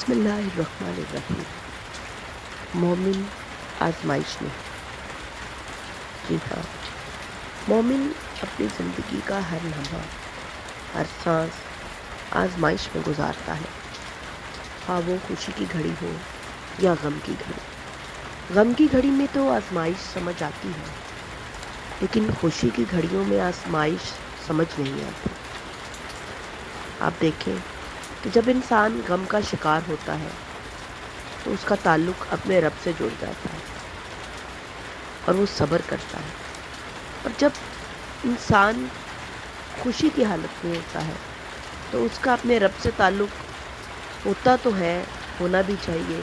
بسم اللہ الرحمن الرحیم۔ مومن آزمائش میں، جی ہاں، مومن اپنی زندگی کا ہر لمحہ، ہر سانس آزمائش میں گزارتا ہے، خواہ وہ خوشی کی گھڑی ہو یا غم کی گھڑی۔ غم کی گھڑی میں تو آزمائش سمجھ آتی ہے، لیکن خوشی کی گھڑیوں میں آزمائش سمجھ نہیں آتی۔ آپ دیکھیں کہ جب انسان غم کا شکار ہوتا ہے تو اس کا تعلق اپنے رب سے جڑ جاتا ہے اور وہ صبر کرتا ہے، اور جب انسان خوشی کی حالت میں ہوتا ہے تو اس کا اپنے رب سے تعلق ہوتا تو ہے، ہونا بھی چاہیے،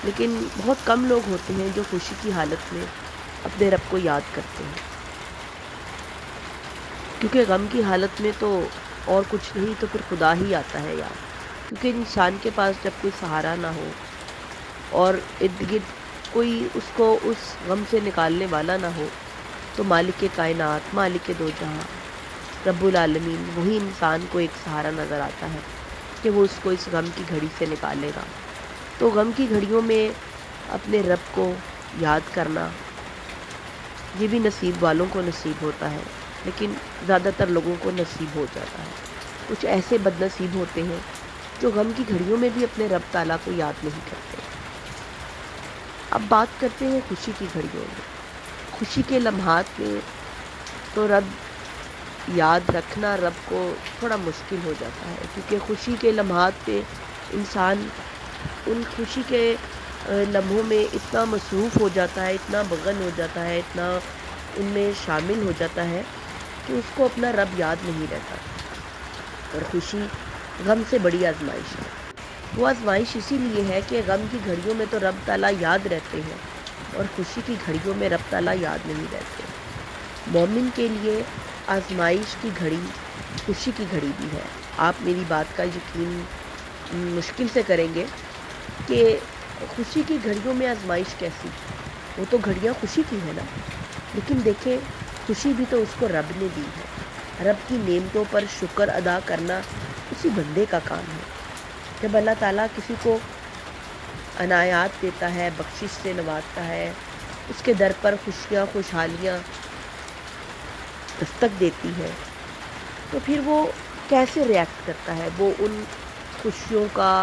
لیکن بہت کم لوگ ہوتے ہیں جو خوشی کی حالت میں اپنے رب کو یاد کرتے ہیں، کیونکہ غم کی حالت میں تو اور کچھ نہیں تو پھر خدا ہی آتا ہے یاد، کیونکہ انسان کے پاس جب کوئی سہارا نہ ہو اور ارد گرد کوئی اس کو اس غم سے نکالنے والا نہ ہو تو مالک کائنات، مالک دو جہاں، رب العالمین، وہی انسان کو ایک سہارا نظر آتا ہے کہ وہ اس کو اس غم کی گھڑی سے نکالے گا۔ تو غم کی گھڑیوں میں اپنے رب کو یاد کرنا یہ بھی نصیب والوں کو نصیب ہوتا ہے، لیکن زیادہ تر لوگوں کو نصیب ہو جاتا ہے۔ کچھ ایسے بد نصیب ہوتے ہیں جو غم کی گھڑیوں میں بھی اپنے رب تعالیٰ کو یاد نہیں کرتے۔ اب بات کرتے ہیں خوشی کی گھڑیوں میں۔ خوشی کے لمحات میں تو رب یاد رکھنا رب کو تھوڑا مشکل ہو جاتا ہے، کیونکہ خوشی کے لمحات پہ انسان ان خوشی کے لمحوں میں اتنا مصروف ہو جاتا ہے، اتنا مغن ہو جاتا ہے، اتنا ان میں شامل ہو جاتا ہے کہ اس کو اپنا رب یاد نہیں رہتا۔ اور خوشی غم سے بڑی آزمائش ہے۔ وہ آزمائش اسی لیے ہے کہ غم کی گھڑیوں میں تو رب تعالیٰ یاد رہتے ہیں اور خوشی کی گھڑیوں میں رب تعالیٰ یاد نہیں رہتے۔ مومن کے لیے آزمائش کی گھڑی خوشی کی گھڑی بھی ہے۔ آپ میری بات کا یقین مشکل سے کریں گے کہ خوشی کی گھڑیوں میں آزمائش کیسی؟ وہ تو گھڑیاں خوشی کی ہیں نا، لیکن دیکھیں خوشی بھی تو اس کو رب نے دی ہے۔ رب کی نعمتوں پر شکر ادا کرنا اسی بندے کا کام ہے۔ جب اللہ تعالیٰ کسی کو عنایات دیتا ہے، بخشش سے نوازتا ہے، اس کے در پر خوشیاں خوشحالیاں دستک دیتی ہے، تو پھر وہ کیسے ریئیکٹ کرتا ہے؟ وہ ان خوشیوں کا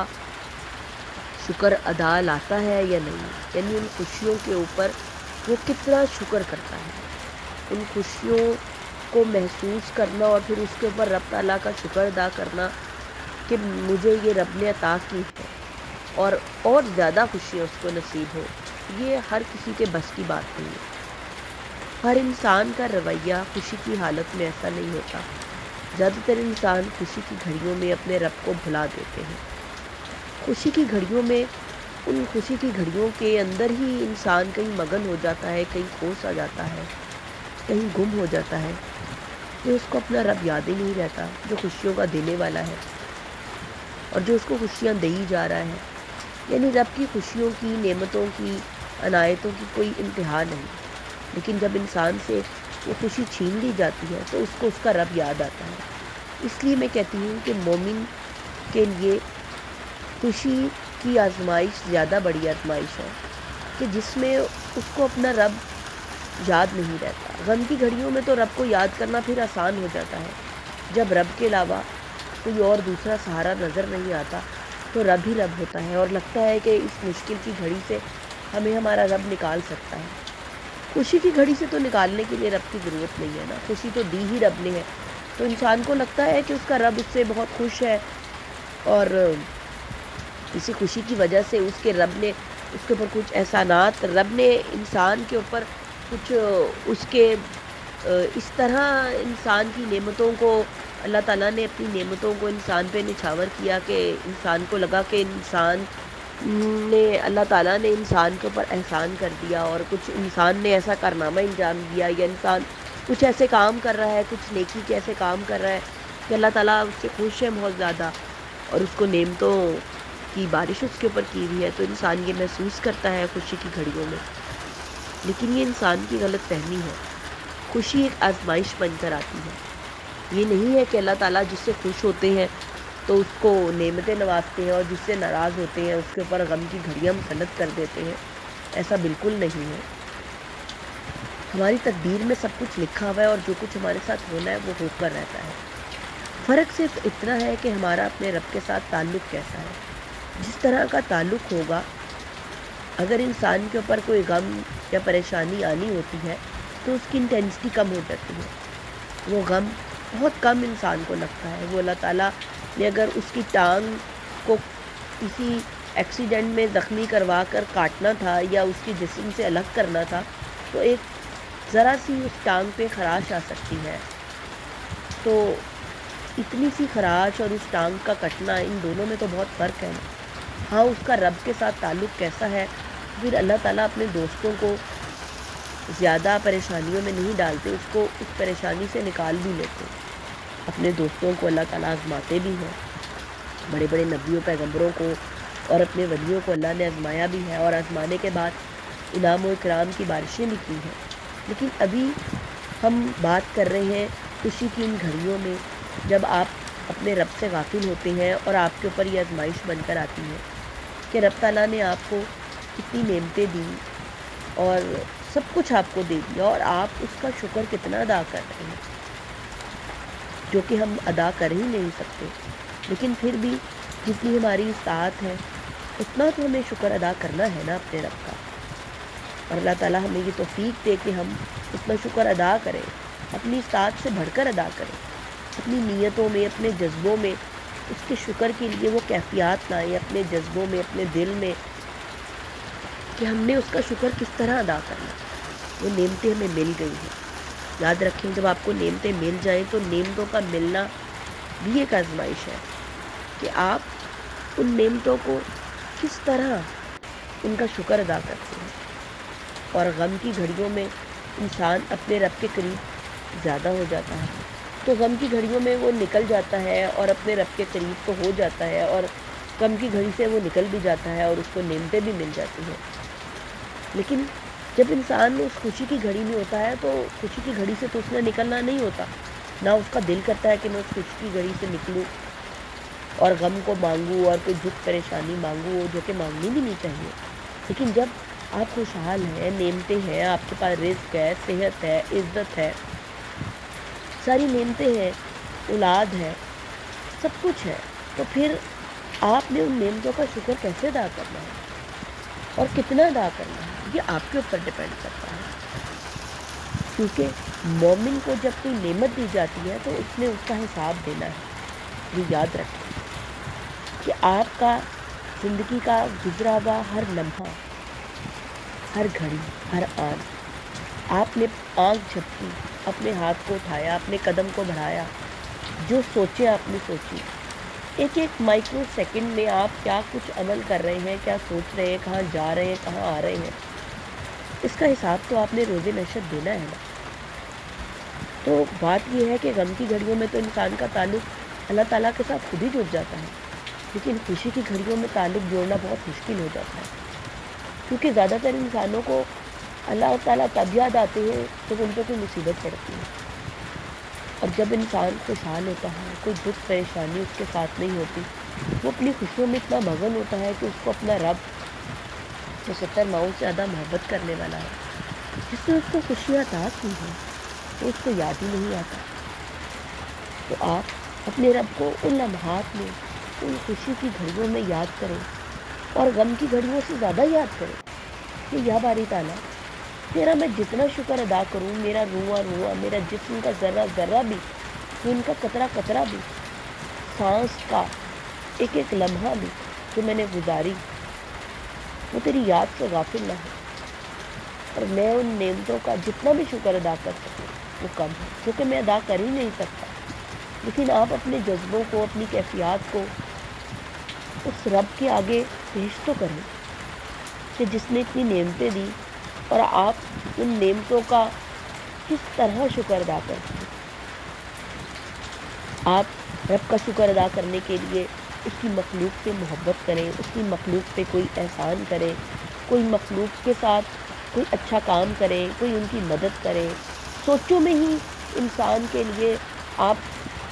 شکر ادا لاتا ہے یا نہیں؟ یعنی ان خوشیوں کے اوپر وہ کتنا شکر کرتا ہے؟ ان خوشیوں کو محسوس کرنا اور پھر اس کے اوپر رب تعالیٰ کا شکر ادا کرنا کہ مجھے یہ رب نے عطا کی ہے اور زیادہ خوشیاں اس کو نصیب ہو، یہ ہر کسی کے بس کی بات نہیں ہے۔ ہر انسان کا رویہ خوشی کی حالت میں ایسا نہیں ہوتا۔ زیادہ تر انسان خوشی کی گھڑیوں میں اپنے رب کو بھلا دیتے ہیں۔ خوشی کی گھڑیوں میں، ان خوشی کی گھڑیوں کے اندر ہی انسان کہیں مگن ہو جاتا ہے، کہیں کھوس آ جاتا ہے، کہیں گم ہو جاتا ہے کہ اس کو اپنا رب یاد ہی نہیں رہتا جو خوشیوں کا دینے والا ہے اور جو اس کو خوشیاں دے ہی جا رہا ہے۔ یعنی رب کی خوشیوں کی، نعمتوں کی، عنایتوں کی کوئی انتہا نہیں، لیکن جب انسان سے وہ خوشی چھین لی جاتی ہے تو اس کو اس کا رب یاد آتا ہے۔ اس لیے میں کہتی ہوں کہ مومن کے لیے خوشی کی آزمائش زیادہ بڑی آزمائش ہے کہ جس میں اس کو اپنا رب یاد نہیں رہتا۔ غم کی گھڑیوں میں تو رب کو یاد کرنا پھر آسان ہو جاتا ہے، جب رب کے علاوہ کوئی اور دوسرا سہارا نظر نہیں آتا تو رب ہی رب ہوتا ہے اور لگتا ہے کہ اس مشکل کی گھڑی سے ہمیں ہمارا رب نکال سکتا ہے۔ خوشی کی گھڑی سے تو نکالنے کے لیے رب کی ضرورت نہیں ہے نا، خوشی تو دی ہی رب نے ہے، تو انسان کو لگتا ہے کہ اس کا رب اس سے بہت خوش ہے اور اسی خوشی کی وجہ سے اس کے رب نے اس کے اوپر کچھ احسانات، رب نے انسان کے اوپر کچھ اس کے اس طرح انسان کی نعمتوں کو، اللہ تعالیٰ نے اپنی نعمتوں کو انسان پہ نچھاور کیا کہ انسان کو لگا کہ انسان نے، اللہ تعالیٰ نے انسان کے اوپر احسان کر دیا اور کچھ انسان نے ایسا کارنامہ انجام دیا یا انسان کچھ ایسے کام کر رہا ہے، کچھ نیکی کے ایسے کام کر رہا ہے کہ اللہ تعالیٰ اس سے خوش ہے بہت زیادہ اور اس کو نعمتوں کی بارش اس کے اوپر کی ہوئی ہے، تو انسان یہ محسوس کرتا ہے خوشی کی گھڑیوں میں۔ لیکن یہ انسان کی غلط فہمی ہے۔ خوشی ایک آزمائش بن کر آتی ہے۔ یہ نہیں ہے کہ اللہ تعالیٰ جس سے خوش ہوتے ہیں تو اس کو نعمتیں نوازتے ہیں، اور جس سے ناراض ہوتے ہیں اس کے اوپر غم کی گھڑیاں مسلط کر دیتے ہیں۔ ایسا بالکل نہیں ہے۔ ہماری تقدیر میں سب کچھ لکھا ہوا ہے، اور جو کچھ ہمارے ساتھ ہونا ہے وہ ہو کر رہتا ہے۔ فرق صرف اتنا ہے کہ ہمارا اپنے رب کے ساتھ تعلق کیسا ہے۔ جس طرح کا تعلق ہوگا، اگر انسان کے اوپر کوئی غم یا پریشانی آنی ہوتی ہے تو اس کی انٹینسٹی کم ہو جاتی ہے، وہ غم بہت کم انسان کو لگتا ہے۔ وہ اللہ تعالیٰ نے اگر اس کی ٹانگ کو کسی ایکسیڈنٹ میں زخمی کروا کر کاٹنا تھا یا اس کی جسم سے الگ کرنا تھا، تو ایک ذرا سی اس ٹانگ پہ خراش آ سکتی ہے، تو اتنی سی خراش اور اس ٹانگ کا کٹنا، ان دونوں میں تو بہت فرق ہے نا۔ ہاں، اس کا رب کے ساتھ تعلق کیسا ہے، پھر اللہ تعالیٰ اپنے دوستوں کو زیادہ پریشانیوں میں نہیں ڈالتے، اس کو اس پریشانی سے نکال بھی لیتے۔ اپنے دوستوں کو اللہ تعالیٰ آزماتے بھی ہیں، بڑے بڑے نبیوں پیغمبروں کو اور اپنے ولیوں کو اللہ نے آزمایا بھی ہے، اور آزمانے کے بعد انعام و اکرام کی بارشیں بھی کی ہیں۔ لیکن ابھی ہم بات کر رہے ہیں خوشی کی ان گھڑیوں میں، جب آپ اپنے رب سے غافل ہوتے ہیں اور آپ کے اوپر یہ آزمائش بن کر آتی ہے کہ رب تعالیٰ نے آپ کو اتنی نعمتیں دی اور سب کچھ آپ کو دے دیا، اور آپ اس کا شکر کتنا ادا کر رہے ہیں، جو کہ ہم ادا کر ہی نہیں سکتے۔ لیکن پھر بھی جتنی ہماری استطاعت ہے اتنا تو ہمیں شکر ادا کرنا ہے نا اپنے رب کا، اور اللہ تعالیٰ ہمیں یہ توفیق دے کہ ہم اتنا شکر ادا کریں، اپنی استطاعت سے بڑھ کر ادا کریں، اپنی نیتوں میں، اپنے جذبوں میں اس کے شکر کے لیے وہ کیفیات لائیں، اپنے جذبوں میں، اپنے دل میں، کہ ہم نے اس کا شکر کس طرح ادا کرنا۔ وہ نعمتیں ہمیں مل گئی ہیں، یاد رکھیں جب آپ کو نعمتیں مل جائیں تو نعمتوں کا ملنا بھی ایک آزمائش ہے کہ آپ ان نعمتوں کو کس طرح ان کا شکر ادا کرتے ہیں۔ اور غم کی گھڑیوں میں انسان اپنے رب کے قریب زیادہ ہو جاتا ہے، تو غم کی گھڑیوں میں وہ نکل جاتا ہے اور اپنے رب کے قریب تو ہو جاتا ہے، اور غم کی گھڑی سے وہ نکل بھی جاتا ہے اور اس کو نعمتیں بھی مل جاتی ہیں۔ لیکن جب انسان اس خوشی کی گھڑی میں ہوتا ہے تو خوشی کی گھڑی سے تو اس نے نکلنا نہیں ہوتا، نہ اس کا دل کرتا ہے کہ میں اس خوشی کی گھڑی سے نکلوں اور غم کو مانگوں اور کوئی دکھ پریشانی مانگوں، جو کہ مانگنی بھی نہیں چاہیے۔ لیکن جب آپ خوشحال ہیں، نعمتیں ہیں، آپ کے پاس رزق ہے، صحت ہے، عزت ہے، ساری نعمتیں ہیں، اولاد ہے، سب کچھ ہے، تو پھر آپ نے ان نعمتوں کا شکر کیسے ادا کرنا ہے اور کتنا ادا کرنا ہے، یہ آپ کے اوپر ڈیپینڈ کرتا ہے۔ کیونکہ مومن کو جب کوئی نعمت دی جاتی ہے تو اس نے اس کا حساب دینا ہے۔ یہ یاد رکھیں کہ آپ کا زندگی کا گزرا ہوا ہر لمحہ، ہر گھڑی، ہر آن، آپ نے آنکھ جھپکی، اپنے ہاتھ کو اٹھایا، اپنے قدم کو بڑھایا، جو سوچے آپ نے سوچی، ایک ایک مائکرو سیکنڈ میں آپ کیا کچھ عمل کر رہے ہیں، کیا سوچ رہے ہیں، کہاں جا رہے ہیں، کہاں آ رہے ہیں، اس کا حساب تو آپ نے روز نشر دینا ہے نا۔ تو بات یہ ہے کہ غم کی گھڑیوں میں تو انسان کا تعلق اللہ تعالیٰ کے ساتھ خود ہی جڑ جاتا ہے، لیکن خوشی کی گھڑیوں میں تعلق جوڑنا بہت مشکل ہو جاتا ہے، کیونکہ زیادہ تر انسانوں کو اللہ تعالیٰ تب یاد آتے ہیں جب ان پہ کوئی مصیبت پڑتی ہے، اور جب انسان خوشحال ہوتا ہے، کوئی دکھ پریشانی اس کے ساتھ نہیں ہوتی، وہ اپنی خوشیوں میں اتنا مگن ہوتا ہے کہ اس کو اپنا رب جو 70 ماؤں سے زیادہ محبت کرنے والا ہے، جس نے اس کو خوشیاں عطا کی ہیں، وہ اس کو یاد ہی نہیں آتا۔ تو آپ اپنے رب کو ان لمحات میں، ان خوشی کی گھڑیوں میں یاد کریں، اور غم کی گھڑیوں سے زیادہ یاد کریں کہ یا باری تعالیٰ، تیرا میں جتنا شکر ادا کروں، میرا رواں رواں، میرا جسم کا ذرہ ذرہ بھی، خون کا قطرہ قطرہ بھی، سانس کا ایک ایک لمحہ بھی جو میں نے گزاری، وہ تیری یاد سے غافل نہ ہو، اور میں ان نعمتوں کا جتنا بھی شکر ادا کر سکوں وہ کم ہے، کیونکہ میں ادا کر ہی نہیں سکتا۔ لیکن آپ اپنے جذبوں کو، اپنی کیفیات کو اس رب کے آگے پیش تو کریں کہ جس نے اتنی نعمتیں دی، اور آپ ان نعمتوں کا کس طرح شکر ادا کرتے ہیں۔ آپ رب کا شکر ادا کرنے کے لیے اس کی مخلوق سے محبت کریں، اس کی مخلوق پہ کوئی احسان کریں، کوئی مخلوق کے ساتھ کوئی اچھا کام کریں، کوئی ان کی مدد کریں۔ سوچوں میں ہی انسان کے لیے آپ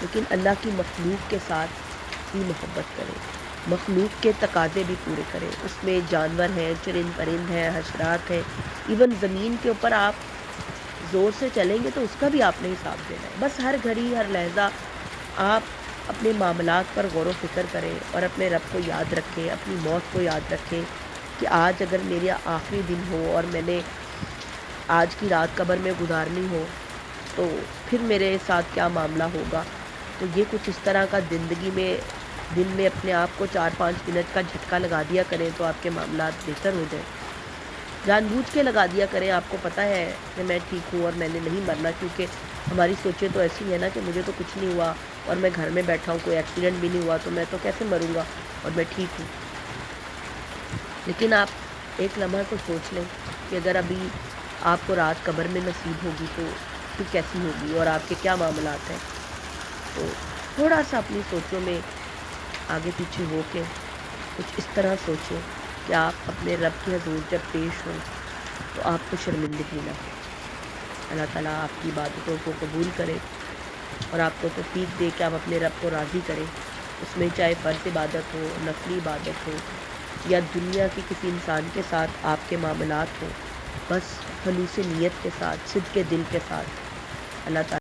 لیکن اللہ کی مخلوق کے ساتھ بھی محبت کریں، مخلوق کے تقاضے بھی پورے کریں. اس میں جانور ہیں، چرند پرند ہیں، حشرات ہیں، ایون زمین کے اوپر آپ زور سے چلیں گے تو اس کا بھی آپ نے حساب دینا ہے. بس ہر گھڑی ہر لحظہ آپ اپنے معاملات پر غور و فکر کریں اور اپنے رب کو یاد رکھیں، اپنی موت کو یاد رکھیں کہ آج اگر میرا آخری دن ہو اور میں نے آج کی رات قبر میں گزارنی ہو تو پھر میرے ساتھ کیا معاملہ ہوگا. تو یہ کچھ اس طرح کا زندگی میں دن میں اپنے آپ کو 4-5 منٹ کا جھٹکا لگا دیا کریں تو آپ کے معاملات بہتر ہو جائیں. جان بوجھ کے لگا دیا کریں. آپ کو پتہ ہے کہ میں ٹھیک ہوں اور میں نے نہیں مرنا، کیونکہ ہماری سوچیں تو ایسی ہیں نا کہ مجھے تو کچھ نہیں ہوا اور میں گھر میں بیٹھا ہوں، کوئی ایکسیڈنٹ بھی نہیں ہوا تو میں تو کیسے مروں گا اور میں ٹھیک ہوں. لیکن آپ ایک لمحہ کو سوچ لیں کہ اگر ابھی آپ کو رات قبر میں نصیب ہوگی تو پھر کیسی ہوگی اور آپ کے کیا معاملات ہیں. تو تھوڑا سا اپنی سوچوں میں آگے پیچھے ہو کے کچھ اس طرح سوچیں کہ آپ اپنے رب کے حضور جب پیش ہوں تو آپ کو شرمندگی نہ ہو. اللہ تعالیٰ آپ کی عبادتوں کو قبول کرے اور آپ کو توفیق دے کہ آپ اپنے رب کو راضی کریں. اس میں چاہے فرض عبادت ہو، نفلی عبادت ہو یا دنیا کی کسی انسان کے ساتھ آپ کے معاملات ہوں، بس خلوص نیت کے ساتھ، صدق دل کے ساتھ اللہ تعالیٰ